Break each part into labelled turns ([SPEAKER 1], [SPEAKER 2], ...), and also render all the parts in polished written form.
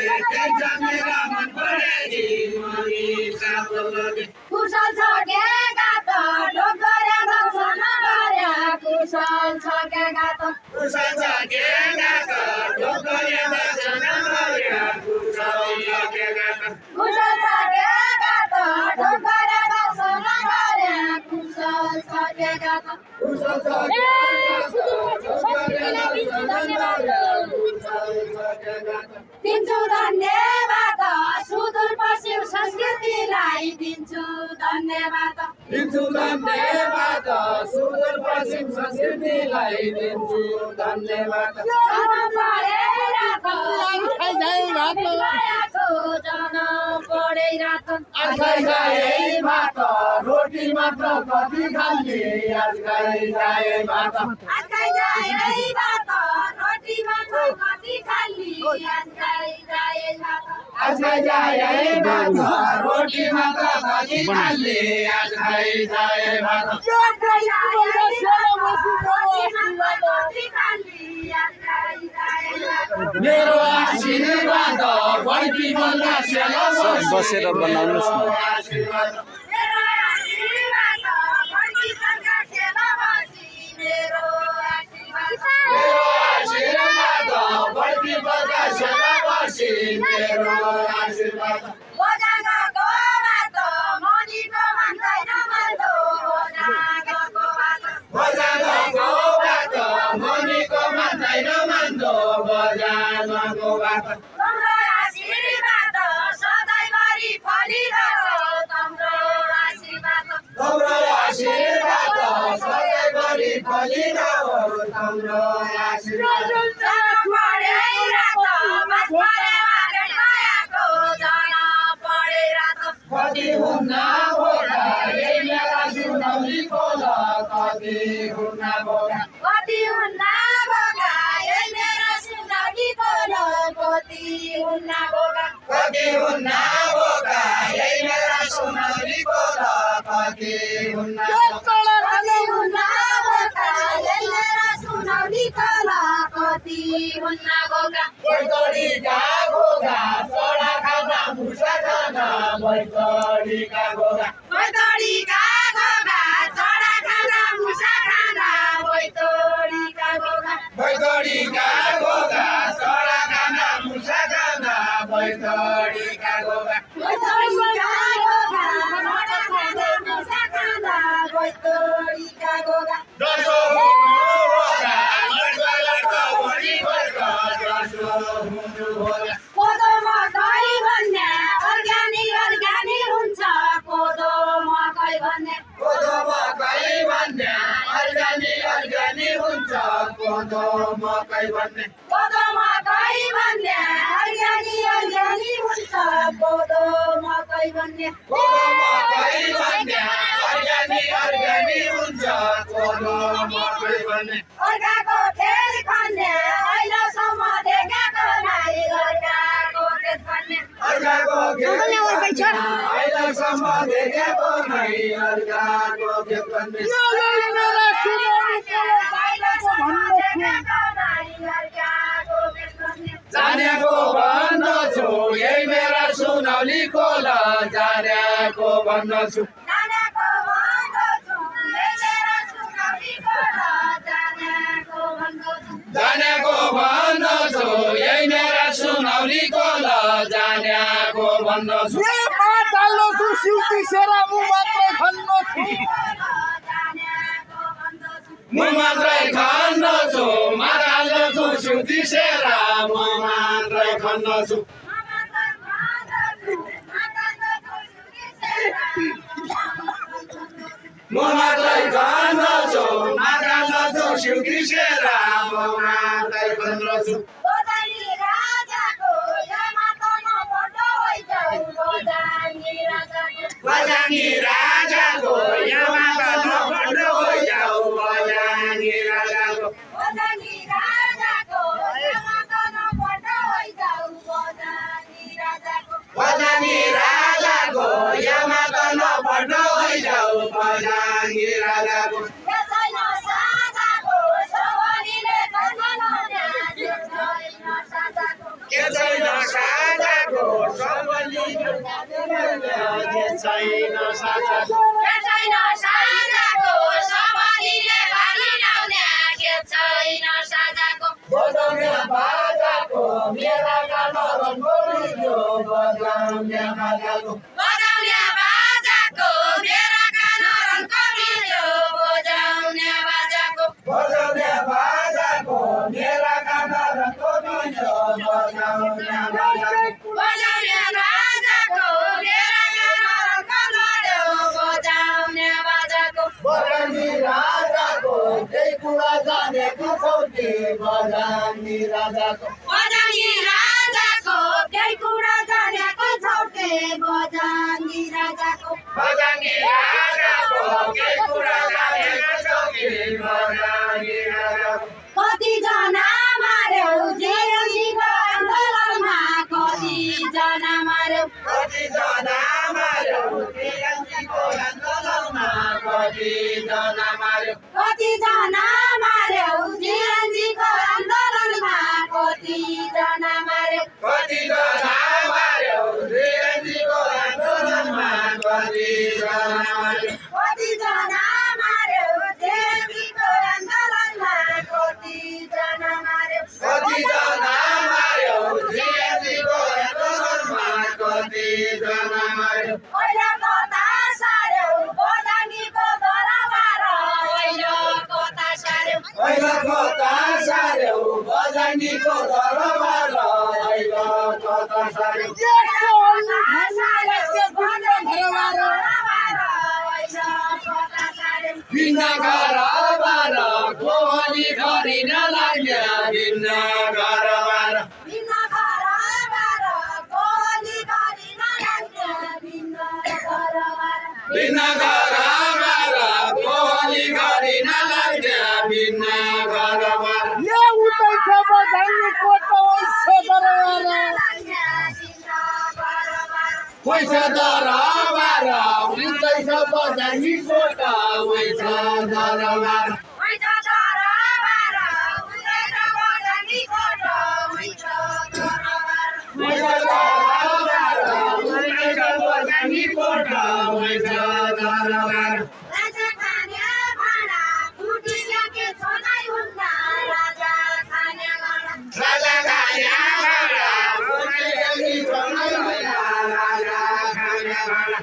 [SPEAKER 1] tension मन परेगी money साबलगे
[SPEAKER 2] कुशल छ के गात डोकरे दर्शन गरे कुशल छ के गात
[SPEAKER 1] कुशल छ के गात डोकरे दर्शन गरे कुशल छ के गात
[SPEAKER 2] कुशल छ के गात डोकरे दर्शन गरे कुशल छ के गात
[SPEAKER 1] कुशल छ के
[SPEAKER 2] दिन्छु धन्यवाद सुदूर पश्चिम संस्कृतिलाई दिन्छु धन्यवाद
[SPEAKER 1] दिन्छु धन्यवाद सुदूर पश्चिम संस्कृतिलाई दिन्छु धन्यवाद आज खाए भात रोटी मात्र कति खाली आज खाए भात
[SPEAKER 2] आज खाए भात रोटी मात्र कति खाली आज खाए भात
[SPEAKER 1] आज खाए भात रोटी मात्र कति खाली आज खाए भात मेरो आशीर्वाद बढी बल्ला सेला
[SPEAKER 3] बसेर बनाउनुस् न
[SPEAKER 2] मेरो
[SPEAKER 1] आशीर्वाद बढी बल्ला सेला बसी मेरो आशीर्वाद
[SPEAKER 2] बजाको बात मनीको भन्दैन मान्दो बजाको बात
[SPEAKER 1] बजाको बात मनीको भन्दैन मान्दो बजाको बात
[SPEAKER 2] तम्रो आशीर्वाद सधैँभरि फलिरहोस् तम्रो आशीर्वाद
[SPEAKER 1] तम्रो आशीर्वाद सधैँभरि फलिरहोस् तम्रो आशीर्वाद कति हुन्न भोगा यही मेरा सुनौली खोला कति हुन्न भोगा
[SPEAKER 2] कति हुन्न भोगा यही मेरा सुनौली खोला कति हुन्न भोगा
[SPEAKER 1] कति हुन्न भोगा यही मेरा सुनौली खोला कति हुन्न
[SPEAKER 2] कति हुन्न भोगा यही मेरा सुनौली खोला कति हुन्न भोगा
[SPEAKER 1] बैतडीका घोगा चढा खाना मुसा खाना बैतडीका घोगा
[SPEAKER 2] बैतडीका घोगा चढा खाना मुसा खाना बैतडीका घोगा
[SPEAKER 1] बैतडीका घोगा चढा खाना मुसा खाना बैतडीका घोगा
[SPEAKER 2] बैतडीका घोगा चढा खाना मुसा खाना बैतडीका घोगा
[SPEAKER 1] जसो हुनु भोगा लड्का बढी वर्ग जसो हुनु भोगा
[SPEAKER 2] कोदो मकै भन्ने अर्ग्यानिक हुन्छ कोदो मकै भन्ने
[SPEAKER 1] कोदो मकै भन्ने अर्ग्यानिक हुन्छ कोदो मकै भन्ने
[SPEAKER 2] कोदो मकै भन्ने अर्ग्यानिक हुन्छ कोदो मकै भन्ने
[SPEAKER 1] कोदो मकै भन्ने अर्ग्यानिक हुन्छ कोदो मकै भन्ने
[SPEAKER 2] अर्काको खेत खन्ने अहिलेसम्म देखेको नाइ अर्काको खेत खन्ने
[SPEAKER 1] अर्काको खेत अहिलेसम्म देखेको नै अर्काको खेत खन्ने जानेको भन्दछु यही मेरा सुनौली खोला जानेको भन्दछु जानेको भन्दछु यही मेरा सुनौली खोला जानेको भन्दछु म मात्रै खन्दछु माराल्दछु सिउती सेरा म मात्रै खन्दछु म मात्रै खन्दछु माराल्दछु सिउती सेरा म मात्रै खन्दछु बजानी राजाको यहाँ नभन्ड होइजाऊ बजानी राजाको बजानी राजाको यहाँ नभन्ड होइजाऊ बजानी राजाको के छैन छैन साझाको सबली छैन साझाको
[SPEAKER 2] छैन साझाको सबलीले भनिलाउने के छैन साझाको
[SPEAKER 1] बजाउने बाजाको मेरा गाना बोलियो बजाउने बाजाको
[SPEAKER 2] बजाउने बाजाको मेरा कान रन्कोलियो बजाउने बाजाको
[SPEAKER 1] बजाउने बाजाको मेरा गाना बोलियो बजाउने बाजाको
[SPEAKER 2] बजाउने बाजाको मेरा कान रन्कोलियो बजाउने बाजाको
[SPEAKER 1] बजानी राजाको त्यही कुरा जानेको छौ कि बजानी राजाको
[SPEAKER 2] बजानी राजाको केही कुरा जानेको छौ के बजानी राजाको
[SPEAKER 1] बजानी राजाको त्यही कुरा जानेको छौ कि बजानी राजाको
[SPEAKER 2] कतिजना मार्यौ जेलजीको आन्दोलनमा कतिजना मार्यौ
[SPEAKER 1] कतिजना मार्यो तिरङ्गीको आन्दोलनमा कतिजना मार्यो
[SPEAKER 2] कतिजना मार्यौ जेलजीको आन्दोलनमा कतिजना मार्यौ
[SPEAKER 1] कतिजना मार्यो तिरङ्गीको आन्दोलनमा कतिजना मार्यो
[SPEAKER 2] कतिजना मार्यौ जेलजीको आन्दोलनमा कतिजना मार्यौ
[SPEAKER 1] कतिजना मार्यो तिरङ्गीको आन्दोलनमा कतिजना मार्यो
[SPEAKER 2] पहिलो कता सार्यौ बजानीको दरबार पहिलो कता सार्यौ
[SPEAKER 1] पहिला कता सार्यो बजानीको दरबार पहिला कता सार्यो भिन्न घरबार कोहली घरि नलाग्ने भिन्न घरबार भिन्न घरबार कोहली घरि नलाग्ने भिन्न घरबार पैसा दरबार उन्दैछ बजानी कोटा पैसा दरबार पैसा दरबार उन्दैछ बजानी कोटा पैसा दरबार राजा खाने भाडा उन्दैछ छोड्नै होइन राजा खाने भाडा
[SPEAKER 2] राजा खाने भाडा फुटी गए छोराई हुँदा राजा खाने भाडा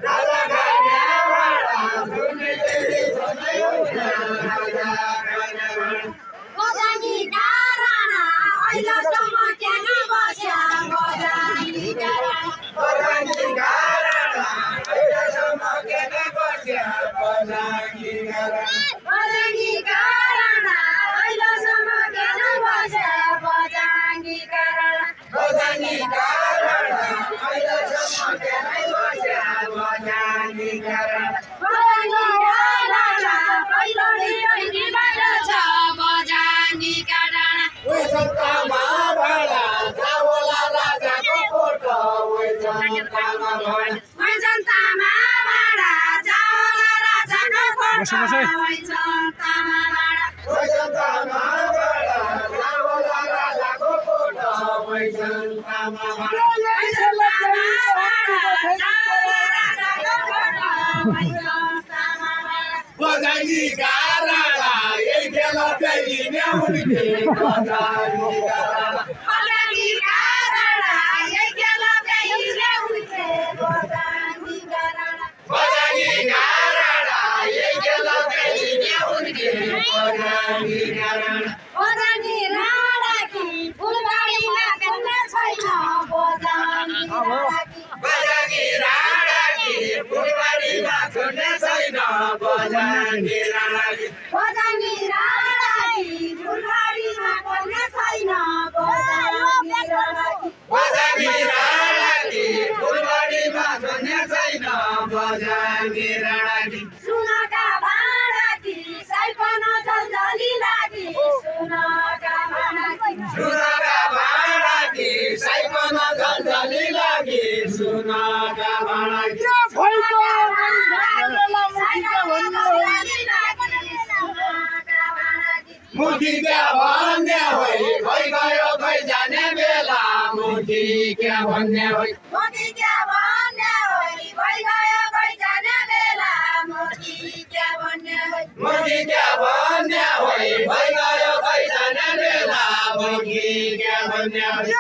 [SPEAKER 1] राजा खाने भाडा उन्दैछ छोड्नै होइन राजा खाने भाडा
[SPEAKER 2] बजानी डाराना अहिलेसम्म त्यहाँ नबस्या बजानी डाराना
[SPEAKER 1] बजानी गाराना अहिलेसम्म किन बस्या बजानी गाराना
[SPEAKER 2] बजानी डाराना अहिलेसम्म त्यहाँ नबस्या बजानी डाराना
[SPEAKER 1] बजानी गाराना अहिलेसम्म किन बस्या बजानी गाराना
[SPEAKER 2] बजानी डाराना पहिलोले पहिलीबाट छ बजानी डाराना
[SPEAKER 1] ओइ सत्तामा भाडा जावला राजाको फोटो ओइ सत्तामा भाडा
[SPEAKER 2] जनतामा भाडा चावला राजाको फोटो जनतामा भाडा
[SPEAKER 1] ओइ सत्तामा भाडा जावला राजाको फोटो ओइ सत्तामा भाडा
[SPEAKER 2] जनतामा भाडा चावला राजाको फोटो जनतामा भाडा
[SPEAKER 1] बजानी गाराना यही खेल फेरि ल्याउनुके बजानी गाराना
[SPEAKER 2] बजानी डाराना यही खेल फेरि ल्याउने बजानी डाराना
[SPEAKER 1] बजानी गाराना यही खेल फेरि ल्याउनुके बजानी गाराना
[SPEAKER 2] बजानी राडाकी फुलबारीमा खेल्ने छैन बजानी राडाकी
[SPEAKER 1] बजानी राडाकी फुलबारीमा छोड्ने छैन बजानी राडाकी
[SPEAKER 2] बजानी राडाकी फुलबारीमा खेल्ने छैन बजानी राडाकी
[SPEAKER 1] बजानी राडाकी फुलबारीमा छोड्ने छैन बजानी राडाकी
[SPEAKER 2] सुनका भाडाकी सैपन झल्झली लागी सुनका भाडाकी
[SPEAKER 1] सुनका भाडाकी सैपन झल्झली लागी सुनका भाडाकी मुठी क्या भन्ने होइ भइगयो खै जाने बेला मुठी क्या भन्ने होइ
[SPEAKER 2] मोदी क्या भन्ने होइ भइगयो खै जाने बेला मोदी क्या भन्ने होइ
[SPEAKER 1] मुठी क्या भन्ने होइ भइगयो खै जाने बेला मुठी क्या भन्ने होइ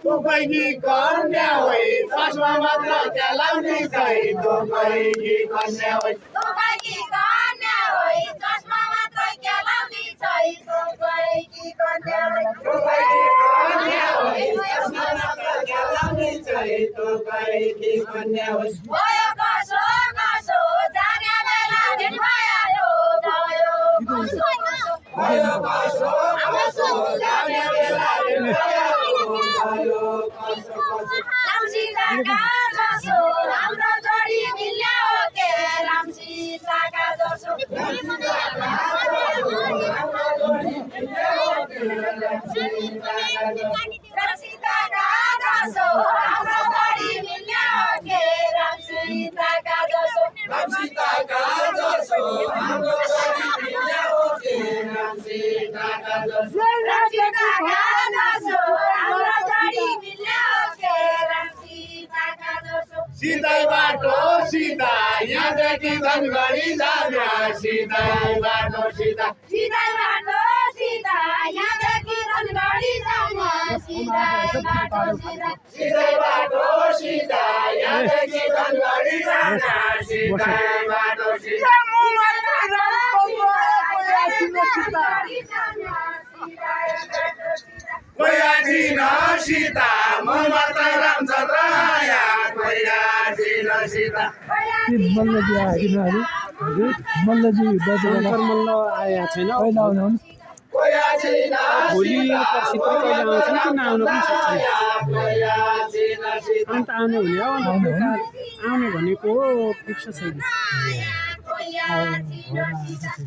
[SPEAKER 1] तोपैकी कन्या होइ चस्मा मात्र चलाउने छै तोपैकी कन्या होइ
[SPEAKER 2] तोपैकी कन्या होइ चस्मा मात्र चलाउने छै तोपैकी कन्या होइ
[SPEAKER 1] तोपैकी कन्या होइ चस्मा मात्र चलाउने छै तोपैकी कन्या होइ
[SPEAKER 2] भयो कसो कसो जाने बेला भेट भयो भयो कसो कसो
[SPEAKER 1] भयो कसो कसो जाने बेला भेट भयो कसो कसो
[SPEAKER 2] रामसीताका जसो हाम्रो जोडी मिल्यो के रामसीताका जसो रामसीताका जसो हाम्रो जोडी मिल्यो के रामसीताका जसो
[SPEAKER 1] रामसीताका जसो हाम्रो जोडी मिल्यो के रामसीताका जसो
[SPEAKER 2] रामसीताका जसो हाम्रो जोडी मिल्यो के रामसीताका जसो
[SPEAKER 1] सिधै बाटो सिधा यहाँदेखि धनगढी जाने सिधै बाटो सिधा
[SPEAKER 2] सिधै बाटो सिधा यहाँदेखि धनगढी जाने सिधै बाटो सिधा
[SPEAKER 1] सिधै बाटो सिधा यहाँदेखि धनगढी जाने सिधै बाटो सिधा कोयाछिन सीता म मात्र रामचन्द्र आया कोयाछिन सीता
[SPEAKER 4] मल्लजी आइदिनु हजुर मल्लजी बजेर
[SPEAKER 3] मल्ल आएको छैन
[SPEAKER 4] पहिला आउनुहुन्छ
[SPEAKER 1] कोयाछिन
[SPEAKER 3] भोलि पर्सि त कहिले आउँछन् कि नआउनु पनि सक्छन्
[SPEAKER 1] कोयाछिन सीता
[SPEAKER 3] अन्त आउनु हुने हो अन्त एउटा आउने भनेको फिक्स छैन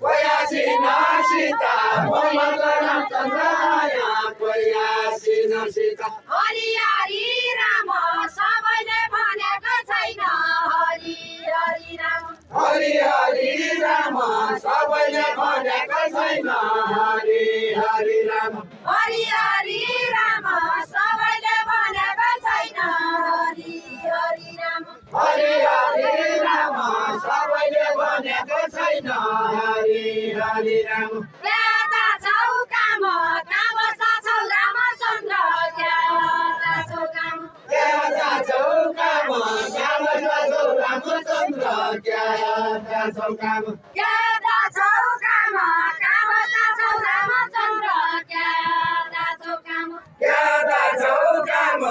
[SPEAKER 1] कोयाछिन सीता म मात्र रामचन्द्र आया कोयाछिन सीता
[SPEAKER 2] हरि हरि राम सबैले भनेको छैन हरि हरि राम
[SPEAKER 1] हरि हरि राम सबैले भनेको छैन हरि हरि राम
[SPEAKER 2] हरि हरि राम सबैले भनेको छैन हरि हरि राम
[SPEAKER 1] हरि हरि राम सबैले भनेको छैन हरि हरि राम
[SPEAKER 2] ज्ञाता छौ काम बस्दा छौ रामचन्द्र ज्ञाता छौ काम
[SPEAKER 1] ज्ञाता छौ काम बस्दा छौ रामचन्द्र ज्ञाता छौ काम
[SPEAKER 2] ज्ञाता छौ काम बस्दा छौ रामचन्द्र ज्ञाता छौ काम
[SPEAKER 1] ज्ञाता छौ काम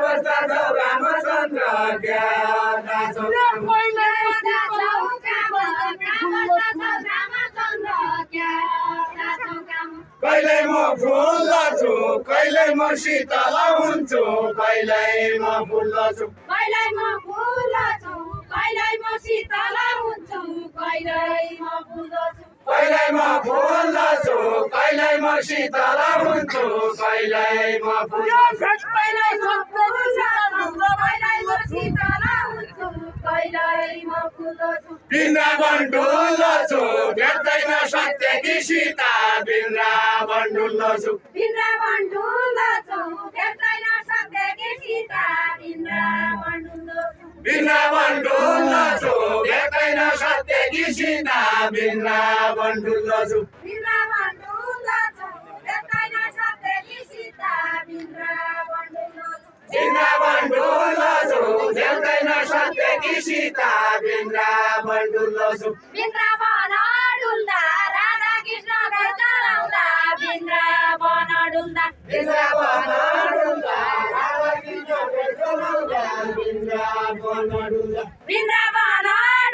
[SPEAKER 1] बस्दा छौ रामचन्द्र ज्ञाता छौ काम
[SPEAKER 2] ज्ञाता छौ काम बस्दा छौ रामचन्द्र ज्ञाता छौ काम
[SPEAKER 1] कहिल्यै म फुल्दछु कहिल्यै म शीतल हुन्छु कहिल्यै म फुल्दछु
[SPEAKER 2] कहिल्यै म फुल्दछु कहिल्यै म शीतल हुन्छु कहिल्यै म फुल्दछु
[SPEAKER 1] कहिल्यै म फुल्दछु कहिल्यै म शीतल हुन्छु कहिल्यै म फुल्दछु
[SPEAKER 2] कहिल्यै म फुल्दछु कहिल्यै म शीतल हुन्छु कहिल्यै म फुल्दछु
[SPEAKER 1] वृन्दावन डुल्दछु भेट्दैन सत्य कि सीता वृन्दावन डुल्दछु
[SPEAKER 2] वृन्दावन डुल्दछु भेट्दैन सत्य कि सीता वृन्दावन डुल्दछु
[SPEAKER 1] वृन्दावन डुल्दछु भेट्दैन सत्य कि सीता वृन्दावन डुल्दछु
[SPEAKER 2] वृन्दावन डुल्दछु भेट्दैन सत्य कि सीता वृन्दावन डुल्दछु
[SPEAKER 1] वृन्दावन डुल्दछु भेट्दैन सत्य कि सीता वृन्दावन डुल्दछु
[SPEAKER 2] वृन्दावन डुल्दा राधा कृष्ण गए चलाउँदा वृन्दावन डुल्दा
[SPEAKER 1] वृन्दावन डुल्दा राधा कृष्ण चलाउँदा वृन्दावन डुल्दा
[SPEAKER 2] वृन्दावन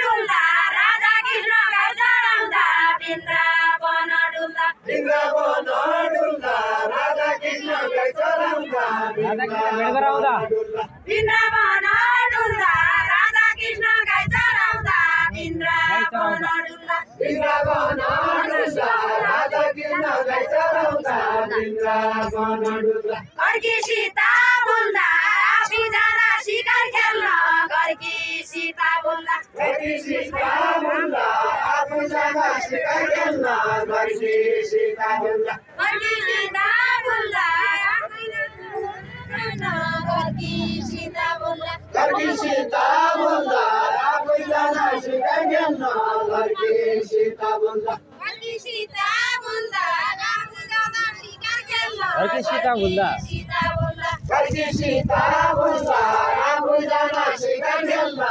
[SPEAKER 2] डुल्दा राधा कृष्ण गए चलाउँदा वृन्दावन डुल्दा
[SPEAKER 1] वृन्दावन डुल्दा राधा कृष्ण चलाउँदा
[SPEAKER 2] वृन्दावन डुल्दा राधा कृष्ण गए चलाउँदा वृन्दावन डुल्दा
[SPEAKER 1] वृन्दावन डुल्दा राधा कृष्ण चलाउँदा वृन्दावन डुल्दा
[SPEAKER 2] घरकी सीता बोल्दा आफी जाँदा शिकार खेल्न घरकी सीता बोल्दा
[SPEAKER 1] घरकी सीता बोल्दा आफू जाँदा सिकाइ खेल्न घरकी सीता बोल्दा
[SPEAKER 2] घरकी सीता बोल्दा घरकी सीता बोल्दा
[SPEAKER 1] घरकी सीता बोल्दा आफू जाँदा सिकाइ खेल्न घरकी सीता बोल्दा
[SPEAKER 2] घरकी सीता बोल्दा आफू जाँदा सिकाइ खेल्न
[SPEAKER 3] घरकी सीता बोल्दा
[SPEAKER 2] सीता बोल्दा
[SPEAKER 1] घरकी सीता बोल्दा आफू जाँदा सिकाइ खेल्न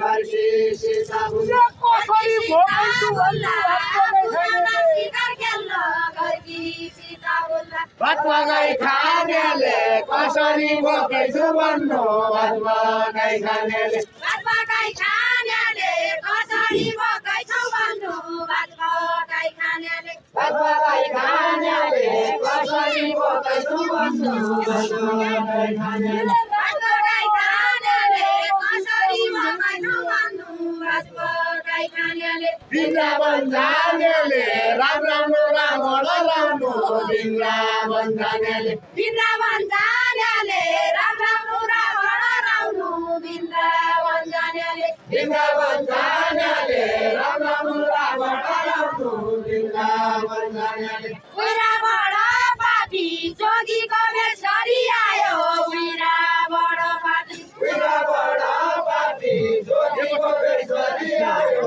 [SPEAKER 1] घरकी सीता बोल्दा
[SPEAKER 2] कसरी भोगैछु बोल्दा आफू जाँदा सिकाइ खेल्न घरकी सीता बोल्दा
[SPEAKER 1] भातमा गाई खानेले कसरी बोकेछु भन्नु भातमा गाई खानेले
[SPEAKER 2] भात पकाइ खानेले कसरी बोकेछौ भन्नु भात पकाइ खानेले
[SPEAKER 1] भातमा गाई खानेले कसरी बोकेछु भन्नु भातमा गाई खानेले
[SPEAKER 2] भात पकाइ खानेले कसरी बोकेछौ भन्नु भात पकाइ खानेले
[SPEAKER 1] वृन्दावन जानेले राम राम्रो रावण राउनु वृन्दावन जानेले
[SPEAKER 2] वृन्दावन जानेले राम राम्रो रावण राउनु वृन्दावन जानेले
[SPEAKER 1] वृन्दावन जानेले राम राम्रो रावण राउनु वृन्दावन जानेले
[SPEAKER 2] उइराबाट पापी जोगीको भेषरी आयो उइराबाट पापी
[SPEAKER 1] वृन्दावन पापी जोगीको भेषरी आयो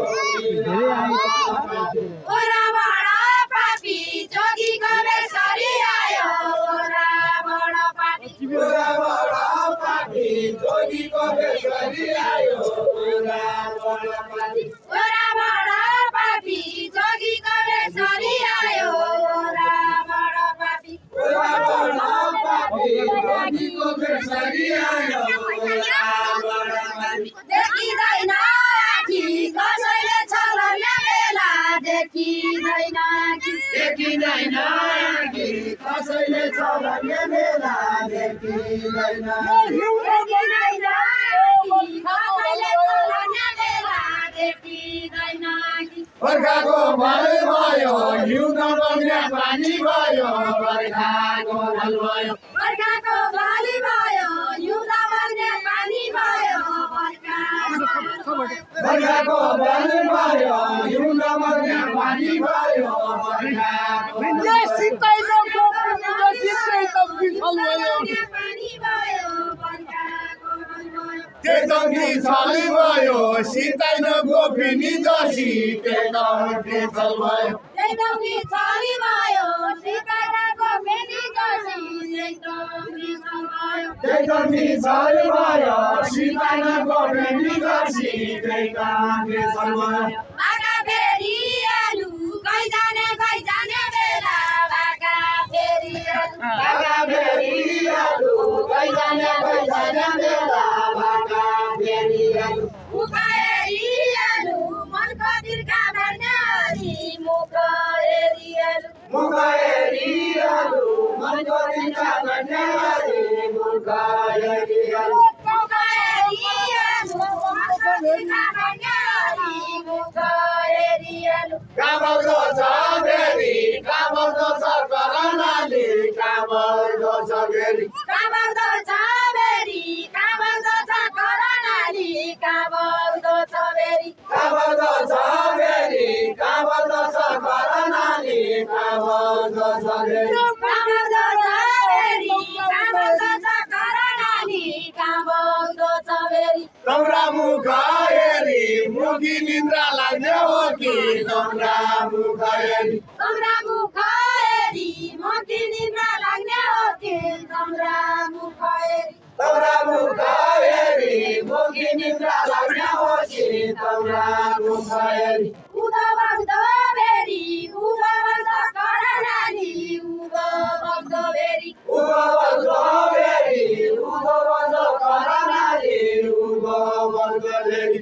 [SPEAKER 2] उइराबाट पापी जोगीको भेषरी आयो उइराबाट पापी
[SPEAKER 1] वृन्दावन पापी जोगीको भेषरी आयो वृन्दावन पापी
[SPEAKER 2] उइराबाट पापी जोगीको भेषरी आयो उइराबाट पापी
[SPEAKER 1] वृन्दावन पापी जोगीको भेषरी आयो वृन्दावन पापी
[SPEAKER 2] देखिँदैन आखी कसैले छलने बेला देखिँदैन कि
[SPEAKER 1] देखिँदैन आँखी कसैले छ भन्ने बेला देखिँदैन
[SPEAKER 2] देखिँदैन आखी कसैले छलने बेला देखिँदैन कि
[SPEAKER 1] बर्खाको भल भयो हिउँ नबग्ने पानी भयो बर्खाको भल भयो
[SPEAKER 2] बर्खाको बाली भयो हिउँ नबग्ने पानी भयो
[SPEAKER 1] बर्खाको भल भयो हिउँ नबग्ने पानी भयो बर्खाको
[SPEAKER 2] पानी भयो बर्खाको बाली भयो
[SPEAKER 1] तेतौँकी छल भयो सिताइन गोपिनी जसी तेतौँकी छल भयो
[SPEAKER 2] एकदमै छली भयो सिकाराको फेरि गसी एकदमै छल भयो
[SPEAKER 1] तेतौँकी छल भयो सिताइन गोपिनी जसी तेतौँकी छल भयो
[SPEAKER 2] बाका फेरि आलु कै जाने बेला बाका फेरि आलु
[SPEAKER 1] बाका फेरि आलु गइजाने बेला बाका फेरि आलु
[SPEAKER 2] मुखहेरी आलु मनको तिर्खा भर्ने हरी मुखहेरी आलु
[SPEAKER 1] मुख हेरी आलु मनको तिर्खा भन्ने हरी मुख हेरी आलु
[SPEAKER 2] मुखहेरी आलु मनको तिर्खा भर्ने हरी मुखहेरी आलु
[SPEAKER 1] कामल्दो छ फेरि कामल्दो छ करनाली कामल्दो छ फेरि
[SPEAKER 2] काबल्दो छ बेरी काबल्दो छ करनाली काबल्दो छ बेरी
[SPEAKER 1] कामल्दो छ फेरि कामल्दो छ करनाली कामल्दो छ फेरि
[SPEAKER 2] काबल्दो छ बेरी काबल्दो छ करनाली काबल्दो छ बेरी
[SPEAKER 1] तम्रा मुख हेरी मुखी निन्द्रा लाग्ने हो कि तम्रा मुख हेरी
[SPEAKER 2] तम्रा मुखहेरी मकी निन्द्रा लाग्ने हो कि तम्रा मुखहेरी
[SPEAKER 1] तम्रा मुख हेरी मुखी निन्द्रा लाग्ने हो कि तम्रा मुख हेरी
[SPEAKER 2] उदो बग्दो बेरी उदो बग्दो करनाली उदो बग्दो बेरी
[SPEAKER 1] उगो बग्दो फेरि उगो बग्दो करनाली उगो बग्दो फेरि